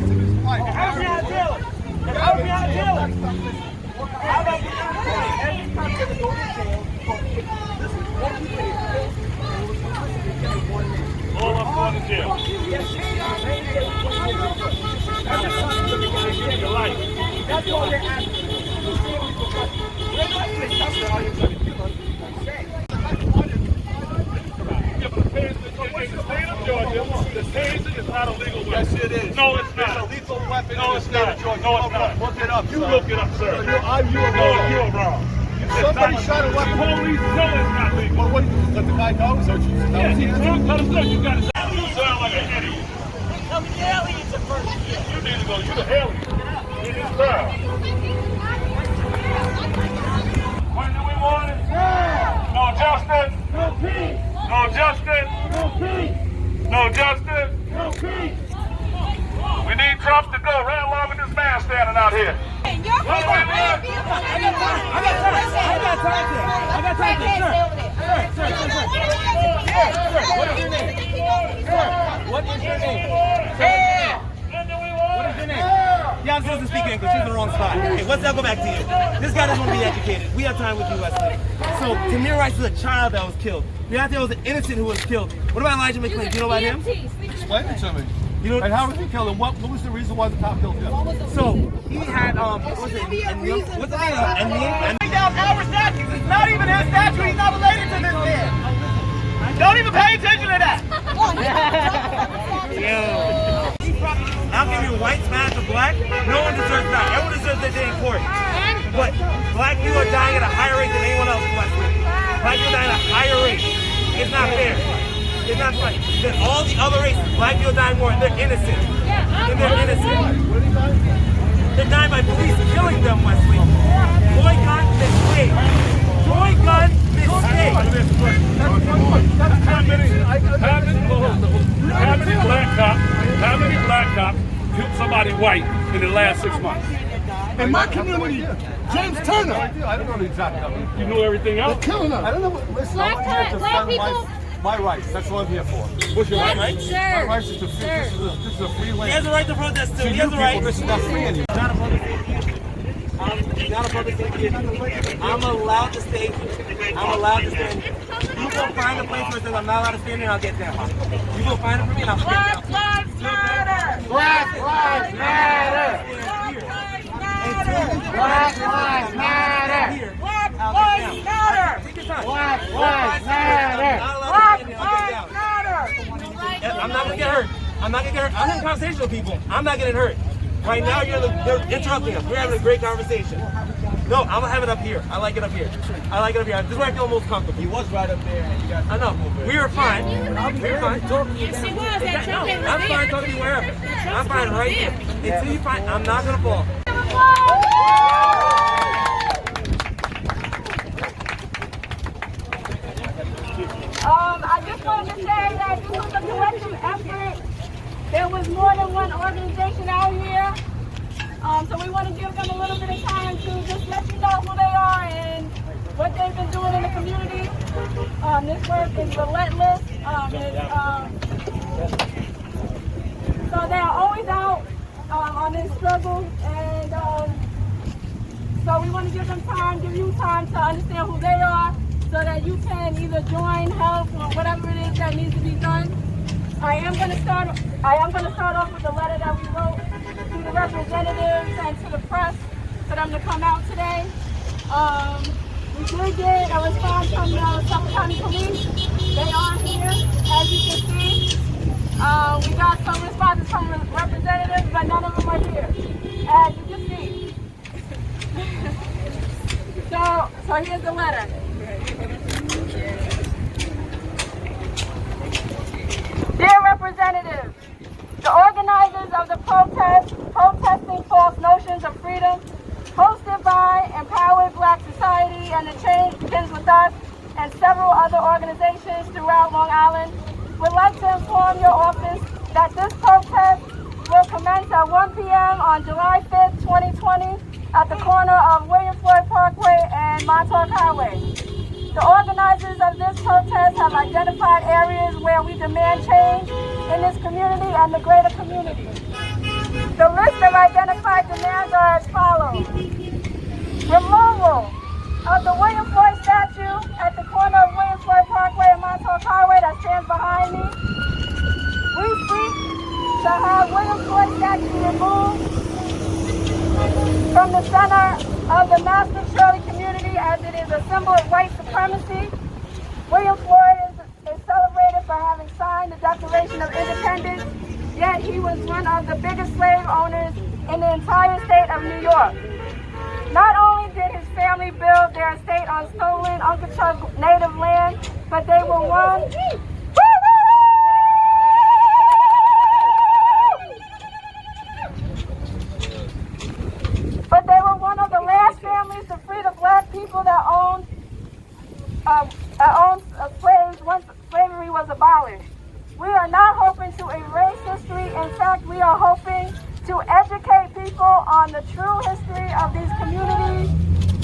Help me out, Taylor. Help me out, Taylor. How about you? Every time you go to jail, listen, what do you think? All up going to jail. That's all they're asking. That's all you're going to do. The taser is not a legal weapon. Yes, it is. No, it's not. It's a lethal weapon. No, it's not. No, it's not. Look it up. You look it up, sir. You're wrong. Somebody shot a weapon. Police know it's not legal. Well, what? Let the guy go. So you Yeah, he's drunk. Tell him, look, you got to sound. You sound like an idiot. Tell me the aliens are first here. You need to go. You the alien. In this crowd. When do we want it? No justice. No peace. No justice. No peace. No justice. No peace. We need Trump to go. Right along with this man standing out here. I got time. Sir. What is your name? Yeah, I'm supposed to speak English. She's in the wrong spot. Okay, let's go back to you. This guy doesn't want to be educated. We have time with you, Wesley. So, Tamir Rice is a child that was killed. There was an innocent who was killed. What about Elijah McClain? Do you know about him? explain it to me. You know, And how was he killed? And what was the reason why the cop killed him? so he had what was it? What's the name? Down our statues. It's not even his statue. He's not related to this man. Don't even pay attention to that. I'll give you white smash or black. No one deserves that. Everyone deserves their day in court. But black people are dying at a higher rate than anyone else in Westwood. Black people are dying at a higher rate. It's not fair. It's not right. Then all the other races, black people dying more, and they're innocent. And they're innocent. They're dying by police killing them, Wesley. Boy gun mistake. Boy gun mistake. How many black cops killed somebody white in the last 6 months? In my community, James Turner. I don't know the exact number. You know everything else? They're killing us. I don't know. Listen, I'm here to defend my rights. That's what I'm here for. What's your right? My rights is to free. This is a free land. He has the right to protest too. To He you has the right. people, this is not free anymore. Not a public safety. Not a public safety. I'm allowed to stay here. I'm allowed to stand here. You go find a place where it says I'm not allowed to stand here and I'll get down. You go find it for me and I'll get down. Black lives matter! Black lives matter! Black lives matter! Here. Black lives matter! Take your time. Black lives matter! Black lives matter! I'm not gonna get hurt. I'm not gonna get hurt. I'm in conversation with people. I'm not getting hurt. Right now, they're interrupting us. We're having a great conversation. No, I'm gonna have it up here. I like it up here. I like it up here. This is where I feel most comfortable. He was right up there, and you guys. I know. We were fine. We were fine. Yes, he was. That I'm fine talking to you wherever. I'm fine right here. Until you find, I'm not gonna fall. I just wanted to say that this was a collective effort. There was more than one organization out here. So we want to give them a little bit of time to just let you know who they are and what they've been doing in the community. This work is relentless. So they are always out on this struggle, and so we want to give them time, give you time to understand who they are, so that you can either join, help, or whatever it is that needs to be done. I am going to start off with the letter that we wrote to the representatives and to the press for them to come out today. We did get a response from the Suffolk County Police. They are here, as you can see. We got some responses from representatives, but none of them are here, as you can see. So here's the letter. Dear representatives, the organizers of the protest, protesting false notions of freedom, hosted by Empowered Black Society and The Change Begins With Us, and several other organizations throughout Long Island, would like to inform your office that this protest will commence at 1 p.m. on July 5th, 2020, at the corner of William Floyd Parkway and Montauk Highway. The organizers of this protest have identified areas where we demand change in this community and the greater community. The list of identified demands are as follows. Removal of the William Floyd statue at the corner of William Floyd Parkway and Montauk Highway that stands behind me. We seek to have William Floyd statue removed from the center of the massive Shirley community as it is a symbol of white supremacy. William Floyd is celebrated for having signed the Declaration of Independence, yet he was one of the biggest slave owners in the entire state of New York. Not only did his family build their estate on stolen Unkeechunk native land, but they were one of the last families to free the black people that owned slaves once slavery was abolished. We are not hoping to erase history. In fact, we are hoping to educate people on the true history of these communities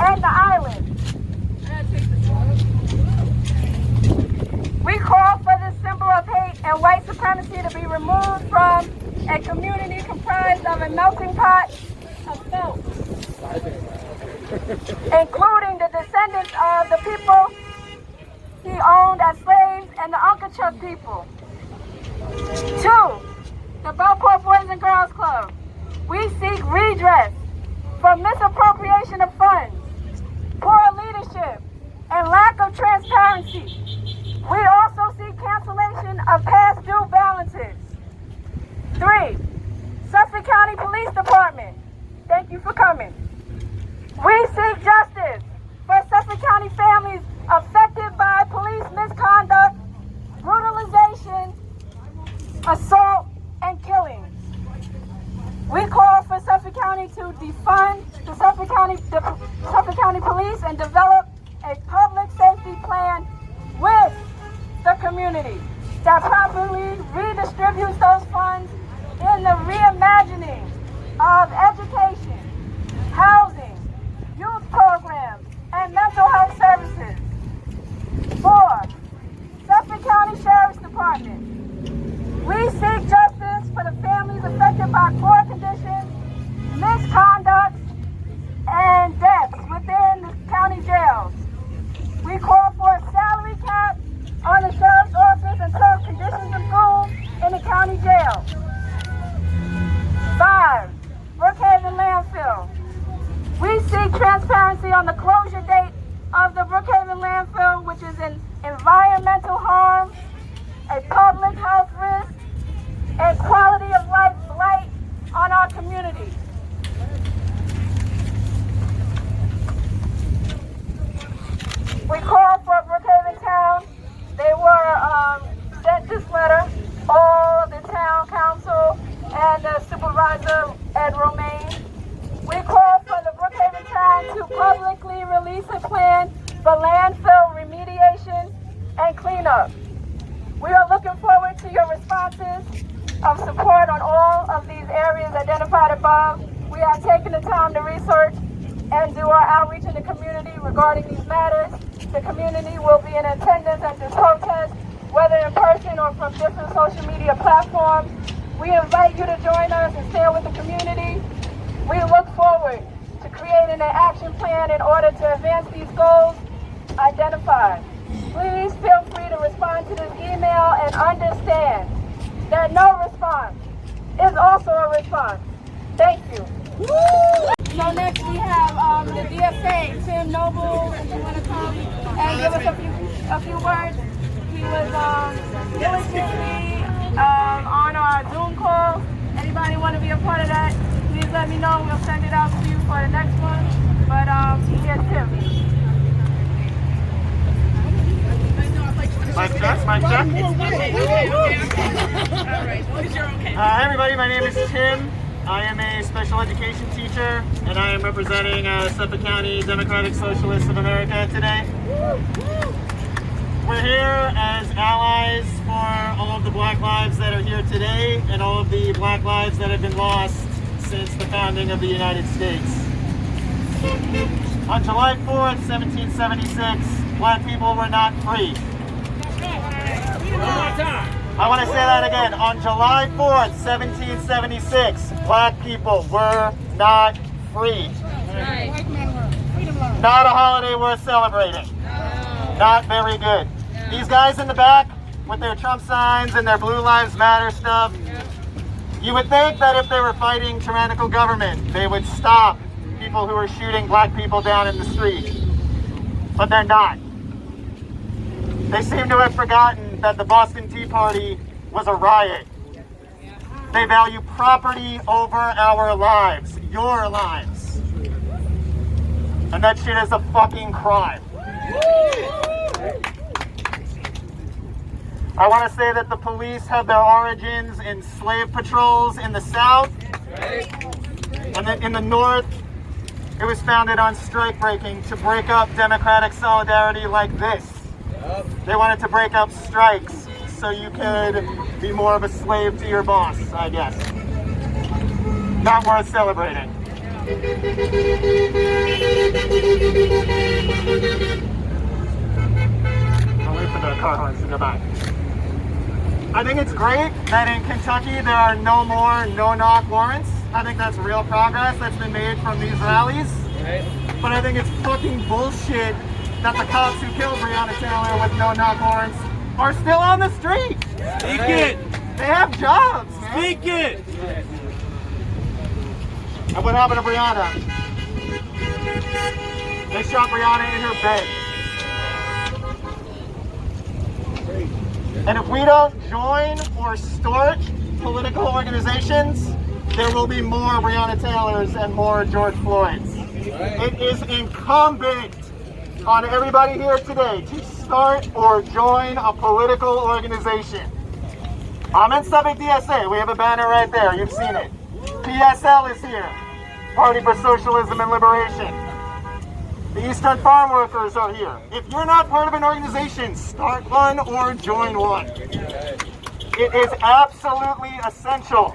and the island. We call for this symbol of hate and white supremacy to be removed from a community comprised of a melting pot of felt, including the descendants of the people he owned as slaves and the Unkeechunk people. 2, the Belport Boys and Girls Club. We seek redress for misappropriation of funds, poor leadership, and lack of transparency. We also seek cancellation of past due balances. 3, Suffolk County Police Department. Thank you for coming. We seek justice for Suffolk County families affected by police misconduct, brutalization, assault, and killings. We call for Suffolk County to defund the Suffolk County Police and develop a public safety plan with the community that properly redistributes those funds in the reimagining of education, housing, youth programs, and mental health services. 4, Suffolk County Sheriff's Department. We seek justice for the families affected by poor conditions, misconduct, and deaths within the county jails. We call for a salary cap on the sheriff's office until conditions improve in the county jail. 5, Brookhaven landfill. We seek transparency on the closure date of the Brookhaven landfill, which is an environmental harm, a public health risk, and quality of life blight on our community. We called for Brookhaven Town. They were sent this letter, all of the town council and the supervisor, Ed Romaine. We call for the Brookhaven Town to publicly release a plan for landfill remediation and cleanup. We are looking forward to your responses of support on all of these areas identified above. We have taken the time to research and do our outreach in the community regarding these matters. The community will be in attendance at this protest, whether in person or from different social media platforms. We invite you to join us and stand with the community. We look forward to creating an action plan in order to advance these goals identified. Please feel free to respond to this email and understand that no response is also a response. Thank you. So next we have the DFA, Tim Noble, if you want to come and give us a few words. He was diligently on our Zoom call. Anybody want to be a part of that? Please let me know. We'll send it out to you for the next one. But here's Tim. Mic check. Hi everybody, my name is Tim. I am a special education teacher and I am representing Suffolk County Democratic Socialists of America today. We're here as allies for all of the black lives that are here today and all of the black lives that have been lost since the founding of the United States. On July 4th, 1776, black people were not free. I want to say that again. On July 4th, 1776, black people were not free. Not a holiday worth celebrating. Not very good. These guys in the back with their Trump signs and their Blue Lives Matter stuff, you would think that if they were fighting tyrannical government, they would stop people who are shooting black people down in the street. But they're not. They seem to have forgotten that the Boston Tea Party was a riot. They value property over our lives, your lives. And that shit is a fucking crime. I want to say that the police have their origins in slave patrols in the South. And then in the North, it was founded on strike breaking to break up democratic solidarity like this. They wanted to break up strikes so you could be more of a slave to your boss, I guess. Not worth celebrating. I'll wait for the car horns to go by. I think it's great that in Kentucky there are no more no-knock warrants. I think that's real progress that's been made from these rallies. But I think it's fucking bullshit that the cops who killed Breonna Taylor with no-knock warrants are still on the street. Speak it. They have jobs, man. Speak it. And what happened to Breonna? They shot Breonna in her bed. And if we don't join or start political organizations, there will be more Breonna Taylors and more George Floyds. It is incumbent on everybody here today to start or join a political organization. Amen Sabik DSA, we have a banner right there, you've seen it. PSL is here, Party for Socialism and Liberation. The Eastern Farm Workers are here. If you're not part of an organization, start one or join one. It is absolutely essential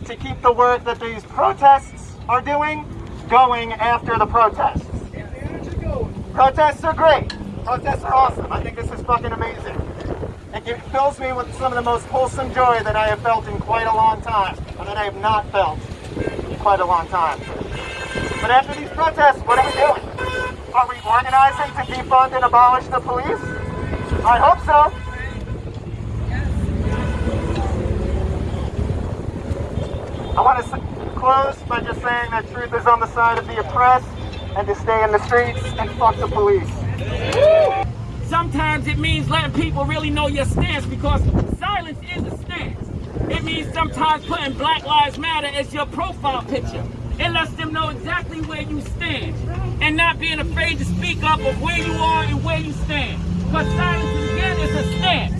to keep the work that these protests are doing going after the protests. Protests are great. Protests are awesome. I think this is fucking amazing. It fills me with some of the most wholesome joy that I have felt in quite a long time, and that I have not felt in quite a long time. But after these protests, what are we doing? Are we organizing to defund and abolish the police? I hope so. I want to close by just saying that truth is on the side of the oppressed, and to stay in the streets and fuck the police. Sometimes it means letting people really know your stance, because silence is a stance. It means sometimes putting Black Lives Matter as your profile picture. It lets them know exactly where you stand, and not being afraid to speak up of where you are and where you stand. Because silence, again, is a stance.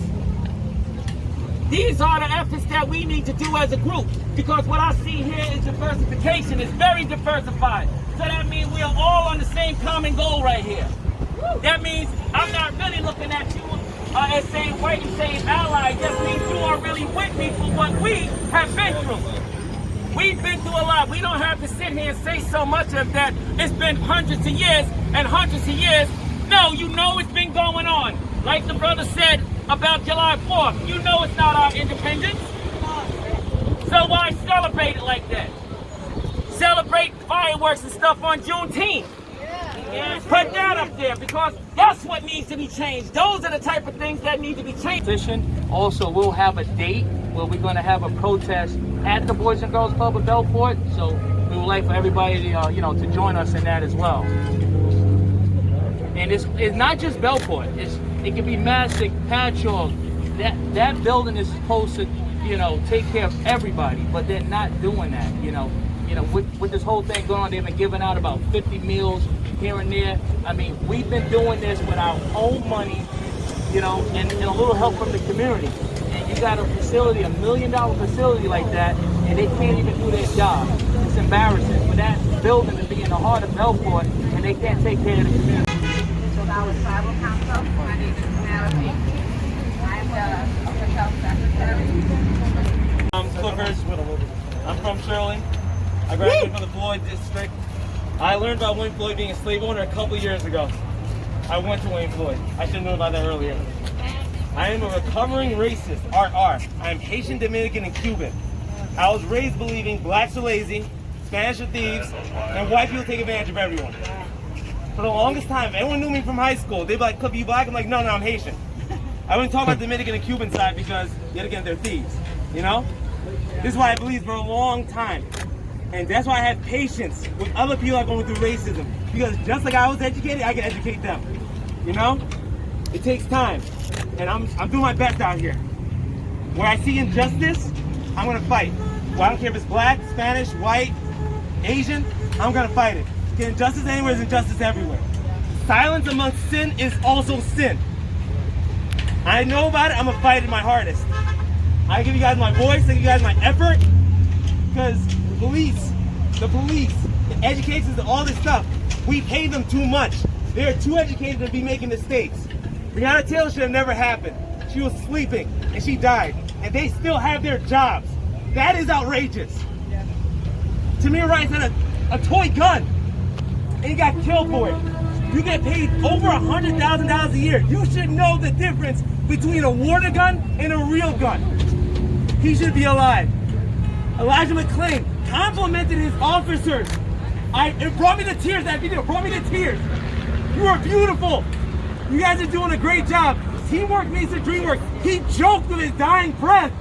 These are the efforts that we need to do as a group, because what I see here is diversification. It's very diversified. So that means we are all on the same common goal right here. That means I'm not really looking at you as saying white and saying ally. It just means you are really with me for what we have been through. We've been through a lot. We don't have to sit here and say so much of that. It's been hundreds of years and hundreds of years. No, you know it's been going on. Like the brother said about July 4th, you know it's not our independence. So why celebrate it like that? Celebrate fireworks and stuff on Juneteenth. Put that up there, because that's what needs to be changed. Those are the type of things that need to be changed. Also, we'll have a date where we're going to have a protest at the Boys and Girls Club of Belfort. So we would like for everybody to, to join us in that as well. And it's not just Belfort. It can be Massac, Patchogue. That building is supposed to, take care of everybody, but they're not doing that. With this whole thing going on, they've been giving out about 50 meals here and there. I mean, we've been doing this with our own money, and a little help from the community. And you got a facility, $1 million facility like that, and they can't even do their job. It's embarrassing for that building to be in the heart of Belfort, and they can't take care of the community. This is our tribal council. My name is Melody. I'm the public health secretary. I'm Clippers. I'm from Shirley. I graduated from the Floyd district. I learned about William Floyd being a slave owner a couple years ago. I went to William Floyd. I should have known about that earlier. I am a recovering racist, RR. I am Haitian, Dominican, and Cuban. I was raised believing blacks are lazy, Spanish are thieves, and white people take advantage of everyone. For the longest time, if anyone knew me from high school, they'd be like, "Could you black?" I'm like, no, I'm Haitian. I wouldn't talk about the Dominican and Cuban side because, yet again, they're thieves, you know? This is why I believed for a long time. And that's why I have patience with other people that are going through racism. Because just like I was educated, I can educate them, you know? It takes time. And I'm doing my best out here. Where I see injustice, I'm gonna fight. Well, I don't care if it's black, Spanish, white, Asian, I'm gonna fight it. Because injustice anywhere is injustice everywhere. Silence amongst sin is also sin. I know about it, I'm gonna fight it my hardest. I give you guys my voice, I give you guys my effort, because the police, the educators, all this stuff, we pay them too much. They are too educated to be making mistakes. Breonna Taylor should have never happened. She was sleeping and she died, and they still have their jobs. That is outrageous. Tamir Rice had a toy gun and he got killed for it. You get paid over $100,000 a year. You should know the difference between a water gun and a real gun. He should be alive. Elijah McClain complimented his officers. It brought me to tears, that video brought me to tears. You are beautiful. You guys are doing a great job. Teamwork makes the dream work. He joked with his dying breath.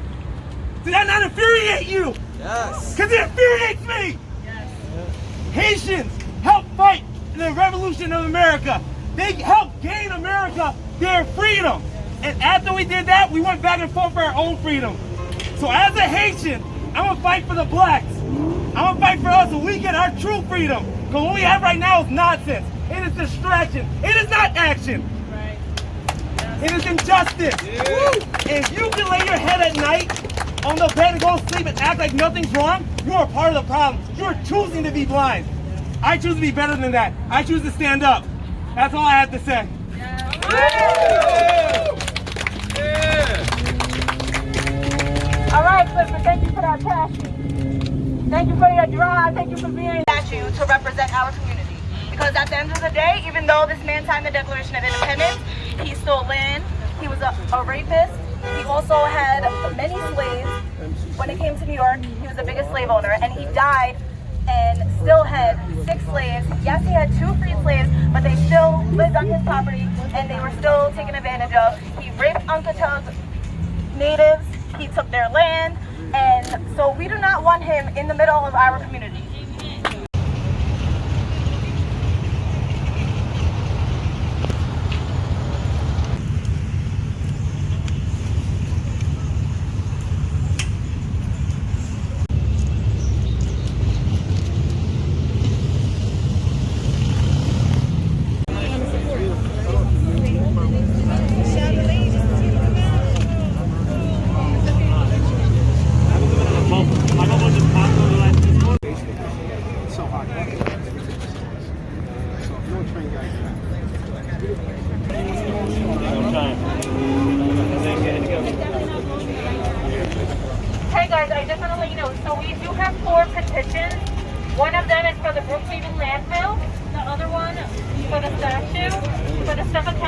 Did that not infuriate you? Yes. Because it infuriates me. Yes. Haitians helped fight the revolution of America. They helped gain America their freedom. And after we did that, we went back and fought for our own freedom. So as a Haitian, I'm gonna fight for the blacks. I'm gonna fight for us so we get our true freedom. Because what we have right now is nonsense. It is distraction. It is not action. Right. It is injustice. Yeah. If you can lay your head at night on the bed and go to sleep and act like nothing's wrong, you are part of the problem. You are choosing to be blind. I choose to be better than that. I choose to stand up. That's all I have to say. Yeah. All right, Clifford, thank you for that passion. Thank you for your drive. Thank you for being statue to represent our community. Because at the end of the day, even though this man signed the Declaration of Independence, he stole land, he was a rapist, he also had many slaves. When it came to New York, he was the biggest slave owner, and he died and still had 6 slaves. Yes, he had 2 free slaves, but they still lived on his property, and they were still taken advantage of. He raped Uncoto's natives, he took their land, and so we do not want him in the middle of our community. Hey guys, I just want to let you know, so we do have 4 petitions. One of them is for the Brookhaven landfill, the other one for the statue, for the Suffolk County